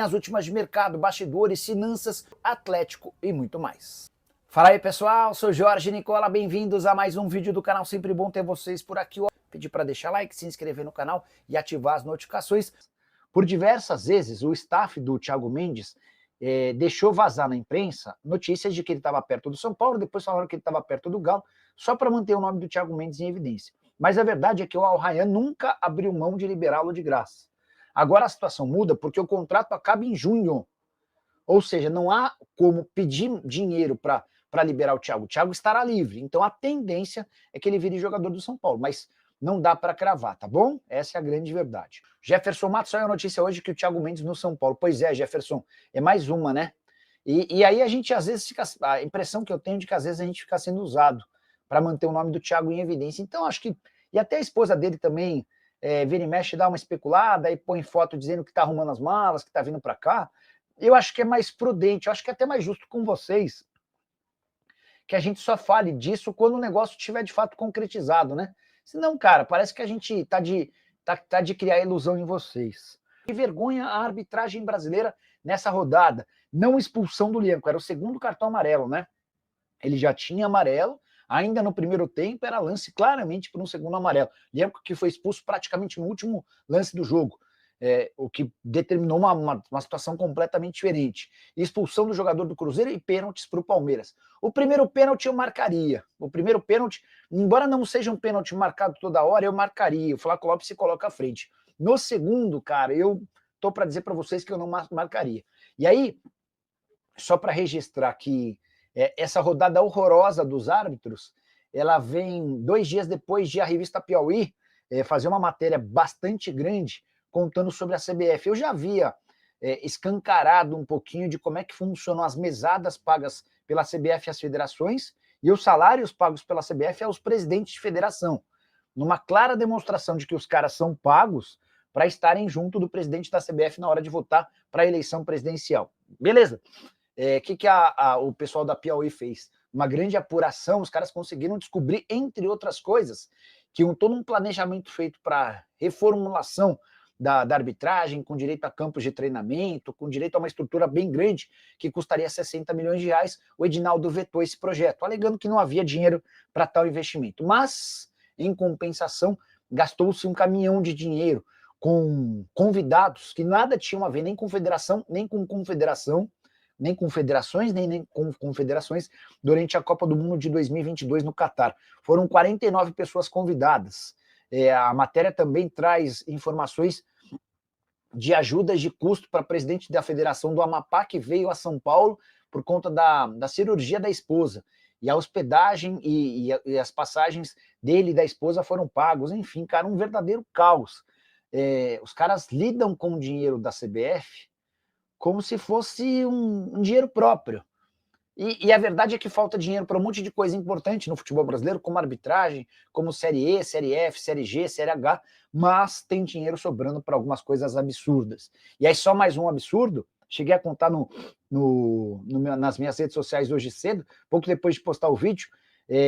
as últimas de mercado, bastidores, finanças, Atlético e muito mais. Fala aí pessoal, sou Jorge Nicola, bem-vindos a mais um vídeo do canal, sempre bom ter vocês por aqui. Pedir para deixar like, se inscrever no canal e ativar as notificações. Por diversas vezes o staff do Thiago Mendes deixou vazar na imprensa notícias de que ele estava perto do São Paulo, depois falaram que ele estava perto do Galo, só para manter o nome do Thiago Mendes em evidência. Mas a verdade é que o Al Rayyan nunca abriu mão de liberá-lo de graça. Agora a situação muda porque o contrato acaba em junho. Ou seja, não há como pedir dinheiro para liberar o Thiago. O Thiago estará livre. Então a tendência é que ele vire jogador do São Paulo. Mas não dá para cravar, tá bom? Essa é a grande verdade. Jefferson Matos saiu a notícia hoje que o Thiago Mendes no São Paulo. Pois é, Jefferson, é mais uma, né? E aí a gente às vezes fica... A impressão que eu tenho de que às vezes a gente fica sendo usado para manter o nome do Thiago em evidência. Então acho que... E até a esposa dele também... vira e mexe, dá uma especulada, aí põe foto dizendo que tá arrumando as malas, que tá vindo para cá. Eu acho que é mais prudente, eu acho que é até mais justo com vocês que a gente só fale disso quando o negócio estiver de fato concretizado, né? Senão, cara, parece que a gente tá de criar ilusão em vocês. Que vergonha a arbitragem brasileira nessa rodada. Não expulsão do Lianco, era o segundo cartão amarelo, né? Ele já tinha amarelo, ainda no primeiro tempo era lance claramente para um segundo amarelo. Lianco que foi expulso praticamente no último lance do jogo, o que determinou uma situação completamente diferente. Expulsão do jogador do Cruzeiro e pênaltis para o Palmeiras. O primeiro pênalti eu marcaria. O primeiro pênalti, embora não seja um pênalti marcado toda hora, eu marcaria. O Flávio Lopes se coloca à frente. No segundo, cara, eu tô para dizer para vocês que eu não marcaria. E aí, só para registrar que essa rodada horrorosa dos árbitros, ela vem 2 dias depois de a revista Piauí fazer uma matéria bastante grande contando sobre a CBF. Eu já havia escancarado um pouquinho de como é que funcionam as mesadas pagas pela CBF às federações e os salários pagos pela CBF aos presidentes de federação, numa clara demonstração de que os caras são pagos para estarem junto do presidente da CBF na hora de votar para a eleição presidencial. Beleza? Que o pessoal da Piauí fez? Uma grande apuração, os caras conseguiram descobrir, entre outras coisas, que todo um planejamento feito para reformulação da arbitragem, com direito a campos de treinamento, com direito a uma estrutura bem grande, que custaria 60 milhões de reais, o Edinaldo vetou esse projeto, alegando que não havia dinheiro para tal investimento. Mas, em compensação, gastou-se um caminhão de dinheiro com convidados que nada tinham a ver nem com federação, nem com confederação, nem com federações, nem com confederações, durante a Copa do Mundo de 2022 no Catar. Foram 49 pessoas convidadas. A matéria também traz informações de ajudas de custo para presidente da Federação do Amapá, que veio a São Paulo por conta da cirurgia da esposa. E a hospedagem e as passagens dele e da esposa foram pagos. Enfim, cara, um verdadeiro caos. Os caras lidam com o dinheiro da CBF como se fosse um dinheiro próprio. E a verdade é que falta dinheiro para um monte de coisa importante no futebol brasileiro, como arbitragem, como Série E, Série F, Série G, Série H, mas tem dinheiro sobrando para algumas coisas absurdas. E aí só mais um absurdo, cheguei a contar nas minhas redes sociais hoje cedo, pouco depois de postar o vídeo,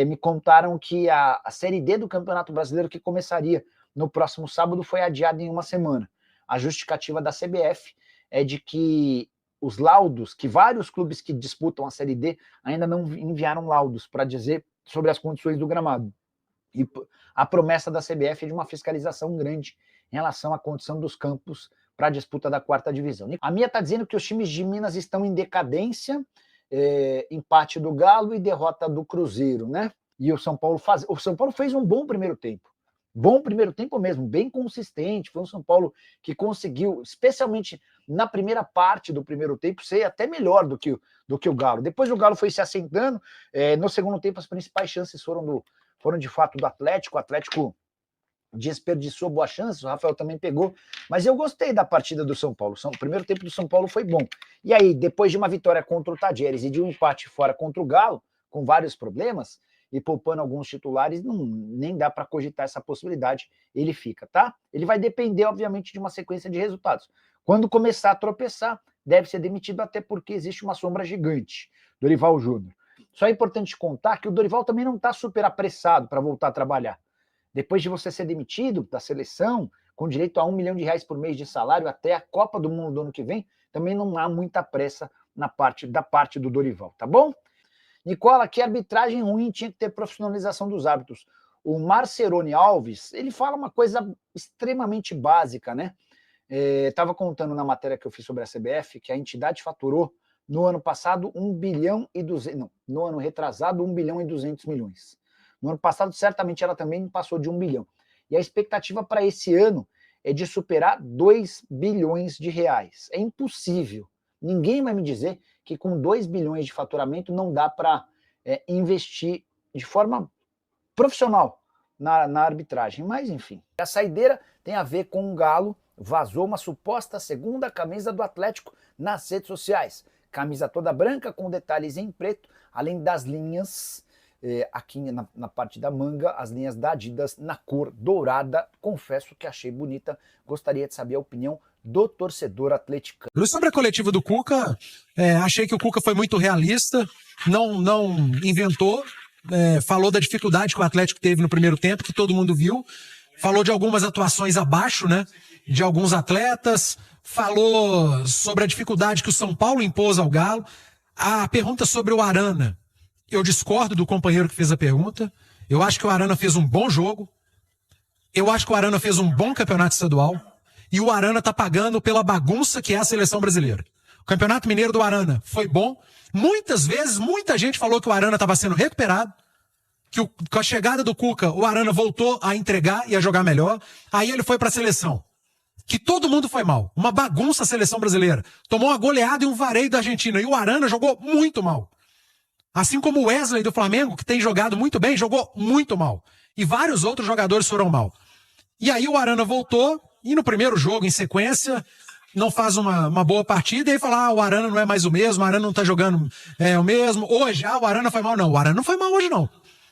me contaram que a Série D do Campeonato Brasileiro, que começaria no próximo sábado, foi adiada em uma semana. A justificativa da CBF é de que os laudos, que vários clubes que disputam a Série D ainda não enviaram laudos para dizer sobre as condições do gramado. E a promessa da CBF é de uma fiscalização grande em relação à condição dos campos para a disputa da 4ª divisão. A minha está dizendo que os times de Minas estão em decadência, empate do Galo e derrota do Cruzeiro, né? E o São Paulo fez um bom primeiro tempo. Bom primeiro tempo mesmo, bem consistente. Foi um São Paulo que conseguiu, especialmente na primeira parte do primeiro tempo, ser até melhor do que o Galo. Depois o Galo foi se assentando. No segundo tempo, as principais chances foram de fato do Atlético. O Atlético desperdiçou boas chances, o Rafael também pegou. Mas eu gostei da partida do São Paulo. O primeiro tempo do São Paulo foi bom. E aí, depois de uma vitória contra o Tadieres e de um empate fora contra o Galo, com vários problemas, e poupando alguns titulares, nem dá para cogitar essa possibilidade, ele fica, tá? Ele vai depender, obviamente, de uma sequência de resultados. Quando começar a tropeçar, deve ser demitido, até porque existe uma sombra gigante, Dorival Júnior. Só é importante contar que o Dorival também não está super apressado para voltar a trabalhar. Depois de você ser demitido da seleção, com direito a R$1 milhão por mês de salário até a Copa do Mundo do ano que vem, também não há muita pressa da parte do Dorival, tá bom? Nicola, que arbitragem ruim, tinha que ter profissionalização dos árbitros. O Marcerone Alves, ele fala uma coisa extremamente básica, né? Estava contando na matéria que eu fiz sobre a CBF que a entidade faturou no ano passado 1 bilhão e 200, não, no ano retrasado 1 bilhão e 200 milhões. No ano passado, certamente, ela também passou de 1 bilhão. E a expectativa para esse ano é de superar 2 bilhões de reais. É impossível. Ninguém vai me dizer que com 2 bilhões de faturamento não dá para investir de forma profissional na arbitragem. Mas, enfim. A saideira tem a ver com o Galo. Vazou uma suposta segunda camisa do Atlético nas redes sociais. Camisa toda branca com detalhes em preto, além das linhas aqui na parte da manga, as linhas da Adidas na cor dourada. Confesso que achei bonita. Gostaria de saber a opinião do torcedor atleticano. Sobre a coletiva do Cuca, achei que o Cuca foi muito realista, não inventou, falou da dificuldade que o Atlético teve no primeiro tempo, que todo mundo viu, falou de algumas atuações abaixo, né, de alguns atletas, falou sobre a dificuldade que o São Paulo impôs ao Galo. A pergunta sobre o Arana, eu discordo do companheiro que fez a pergunta. Eu acho que o Arana fez um bom jogo, eu acho que o Arana fez um bom campeonato estadual, e o Arana tá pagando pela bagunça que é a seleção brasileira. O Campeonato Mineiro do Arana foi bom. Muitas vezes, muita gente falou que o Arana estava sendo recuperado, que com a chegada do Cuca, o Arana voltou a entregar e a jogar melhor. Aí ele foi para a seleção, que todo mundo foi mal. Uma bagunça a seleção brasileira. Tomou uma goleada e um vareio da Argentina. E o Arana jogou muito mal. Assim como o Wesley do Flamengo, que tem jogado muito bem, jogou muito mal. E vários outros jogadores foram mal. E aí o Arana voltou, e no primeiro jogo, em sequência, não faz uma boa partida, e aí fala, o Arana não é mais o mesmo, o Arana não tá jogando o mesmo. Hoje, o Arana foi mal. Não, o Arana não foi mal hoje, não.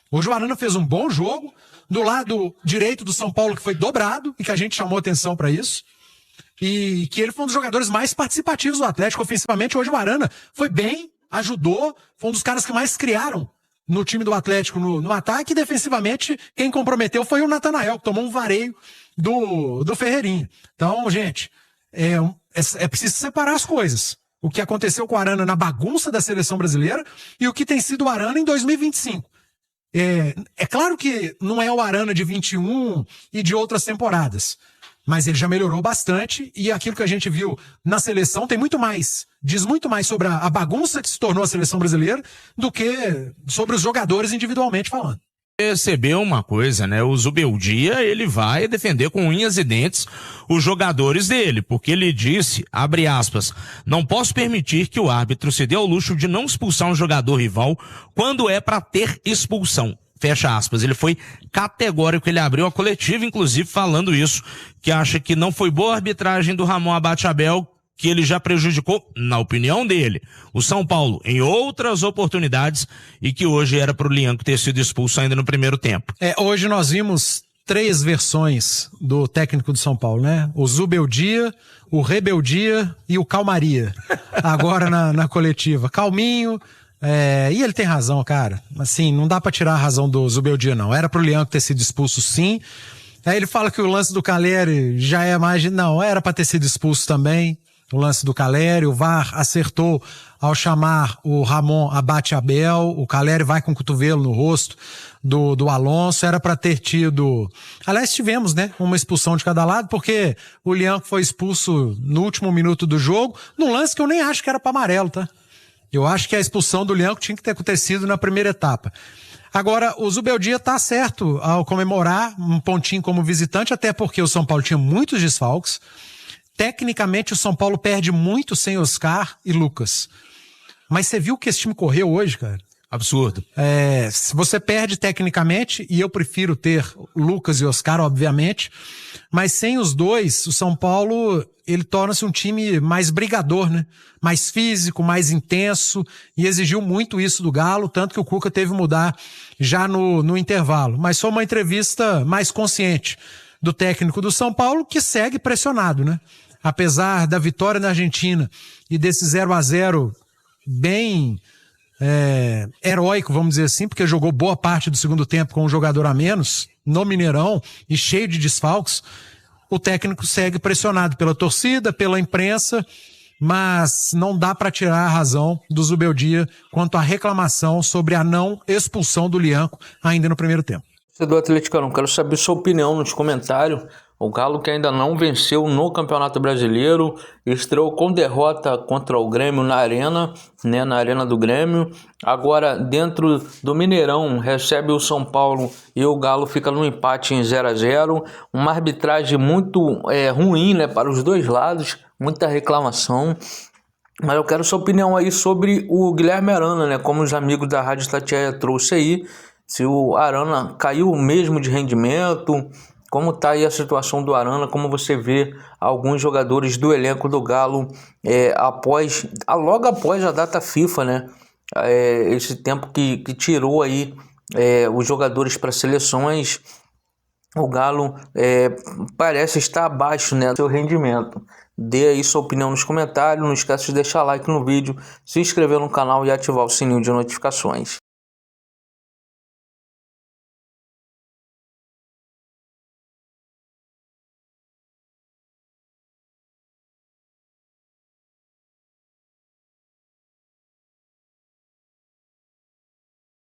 Hoje o Arana fez um bom jogo, do lado direito do São Paulo, que foi dobrado, e que a gente chamou atenção para isso, e que ele foi um dos jogadores mais participativos do Atlético ofensivamente. Hoje o Arana foi bem, ajudou, foi um dos caras que mais criaram no time do Atlético no ataque, e defensivamente quem comprometeu foi o Natanael, que tomou um vareio do Ferreirinha. Então, gente, é preciso separar as coisas. O que aconteceu com o Arana na bagunça da seleção brasileira e o que tem sido o Arana em 2025. É claro que não é o Arana de 21 e de outras temporadas, mas ele já melhorou bastante, e aquilo que a gente viu na seleção diz muito mais sobre a bagunça que se tornou a seleção brasileira do que sobre os jogadores individualmente falando. Percebeu uma coisa, né? O Zubeldia, ele vai defender com unhas e dentes os jogadores dele, porque ele disse, abre aspas, não posso permitir que o árbitro se dê ao luxo de não expulsar um jogador rival quando é para ter expulsão. Fecha aspas. Ele foi categórico, ele abriu a coletiva, inclusive, falando isso, que acha que não foi boa a arbitragem do Ramon Abate-Abel, que ele já prejudicou, na opinião dele, o São Paulo em outras oportunidades, e que hoje era pro Lianco ter sido expulso ainda no primeiro tempo. Hoje nós vimos 3 versões do técnico do São Paulo, né? O Zubeldia, o Rebeldia e o Calmaria. Agora na coletiva. Calminho. E ele tem razão, cara. Assim, não dá pra tirar a razão do Zubeldia, não. Era pro Lianco ter sido expulso, sim. Aí ele fala que o lance do Caleri já é mais... Não, era pra ter sido expulso também. O lance do Caleri, o VAR acertou ao chamar o Ramon Abate-Abel, o Caleri vai com o cotovelo no rosto do Alonso, era para ter tido... Aliás, tivemos, né, uma expulsão de cada lado, porque o Lianco foi expulso no último minuto do jogo, num lance que eu nem acho que era para amarelo, tá? Eu acho que a expulsão do Lianco tinha que ter acontecido na primeira etapa. Agora, o Zubeldia tá certo ao comemorar um pontinho como visitante, até porque o São Paulo tinha muitos desfalques. Tecnicamente, o São Paulo perde muito sem Oscar e Lucas. Mas você viu que esse time correu hoje, cara? Absurdo. Se você perde tecnicamente, e eu prefiro ter Lucas e Oscar, obviamente, mas sem os dois, o São Paulo, ele torna-se um time mais brigador, né? Mais físico, mais intenso, e exigiu muito isso do Galo, tanto que o Cuca teve que mudar já no intervalo. Mas foi uma entrevista mais consciente do técnico do São Paulo, que segue pressionado, né? Apesar da vitória na Argentina e desse 0-0 bem heróico, vamos dizer assim, porque jogou boa parte do segundo tempo com um jogador a menos, no Mineirão, e cheio de desfalques, o técnico segue pressionado pela torcida, pela imprensa, mas não dá para tirar a razão do Zubeldia quanto à reclamação sobre a não expulsão do Lianco ainda no primeiro tempo. Do Atleticano, quero saber sua opinião nos comentários. O Galo, que ainda não venceu no Campeonato Brasileiro, estreou com derrota contra o Grêmio na Arena, né, na Arena do Grêmio. Agora, dentro do Mineirão, recebe o São Paulo e o Galo fica no empate em 0-0. Uma arbitragem muito ruim, né, para os dois lados, muita reclamação. Mas eu quero sua opinião aí sobre o Guilherme Arana, né, como os amigos da Rádio Itatiaia trouxe aí. Se o Arana caiu mesmo de rendimento, como está aí a situação do Arana, como você vê alguns jogadores do elenco do Galo logo após a data FIFA, né? Esse tempo que tirou aí os jogadores para seleções, o Galo parece estar abaixo, né, do seu rendimento. Dê aí sua opinião nos comentários, não esqueça de deixar like no vídeo, se inscrever no canal e ativar o sininho de notificações.